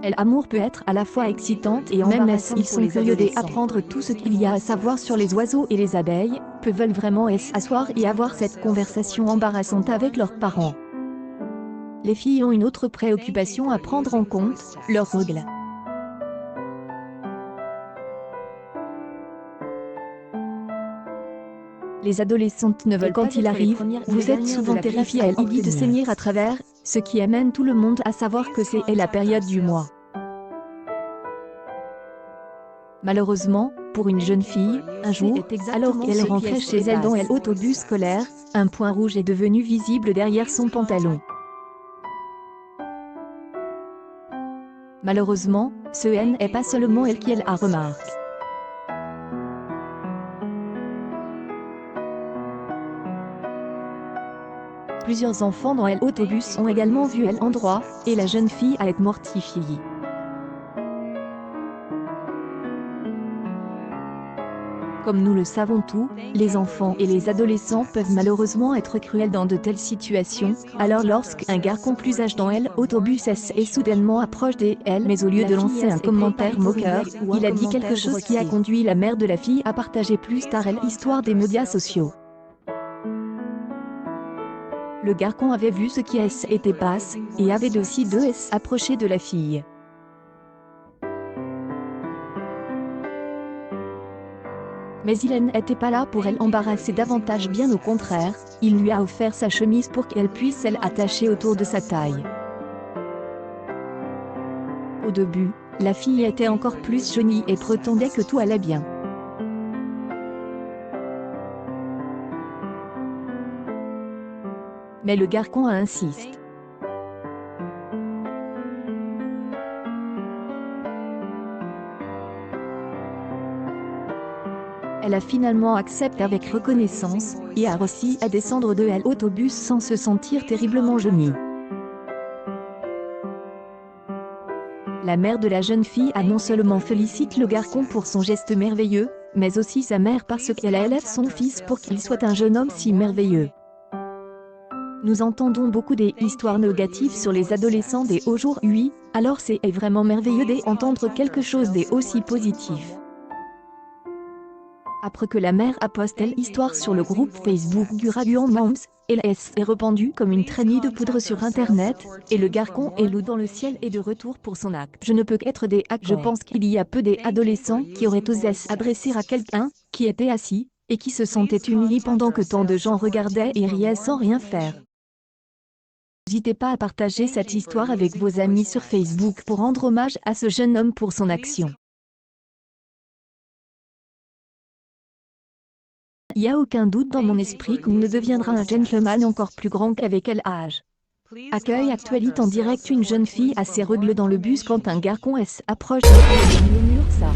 L'amour peut être à la fois excitante et même ils sont curieux d'apprendre tout ce qu'il y a à savoir sur les oiseaux et les abeilles, veulent vraiment s'asseoir et avoir cette conversation embarrassante avec leurs parents. Les filles ont une autre préoccupation à prendre en compte, leurs règles. Les adolescentes ne veulent quand il arrive, vous êtes souvent terrifiée à l'idée de saigner à travers, ce qui amène tout le monde à savoir que c'est la période du mois. Malheureusement, pour une jeune fille, un jour, alors qu'elle rentrait chez elle dans l'autobus scolaire, un point rouge est devenu visible derrière son pantalon. Malheureusement, ce n'est pas seulement elle qui a remarqué. Plusieurs enfants dans l'autobus ont également vu l'endroit, et la jeune fille a été mortifiée. Comme nous le savons tous, les enfants et les adolescents peuvent malheureusement être cruels dans de telles situations, alors lorsqu'un garçon plus âgé dans l'autobus est soudainement approche d'elle, mais au lieu de lancer un commentaire moqueur, il a dit quelque chose qui a conduit la mère de la fille à partager plus tard l'histoire des médias sociaux. Le garçon avait vu ce qui était passé, et avait aussi approché de la fille. Mais il n'était pas là pour l'embarrasser davantage, bien au contraire, il lui a offert sa chemise pour qu'elle puisse l'attacher autour de sa taille. Au début, la fille était encore plus gênée et prétendait que tout allait bien. Mais le garçon a insisté. Elle a finalement accepté avec reconnaissance, et a réussi à descendre de l'autobus sans se sentir terriblement gênée. La mère de la jeune fille a non seulement félicité le garçon pour son geste merveilleux, mais aussi sa mère parce qu'elle élève son fils pour qu'il soit un jeune homme si merveilleux. Nous entendons beaucoup d'histoires négatives sur les adolescents d'aujourd'hui, alors c'est vraiment merveilleux d'entendre quelque chose d'aussi positif. Après que la mère a posté l'histoire sur le groupe Facebook du Radiant Moms, elle est répandue comme une traînée de poudre sur internet, et le garçon est loup dans le ciel et de retour pour son acte. Je ne peux qu'être je pense qu'il y a peu d'adolescents qui auraient osé s'adresser à quelqu'un qui était assis, et qui se sentait humilié pendant que tant de gens regardaient et riaient sans rien faire. N'hésitez pas à partager cette histoire avec vos amis sur Facebook pour rendre hommage à ce jeune homme pour son action. Il n'y a aucun doute dans mon esprit qu'il ne deviendra un gentleman encore plus grand qu'avec l'âge. Accueil actualité en direct, une jeune fille a ses règles dans le bus quand un garçon approche et murmure ça.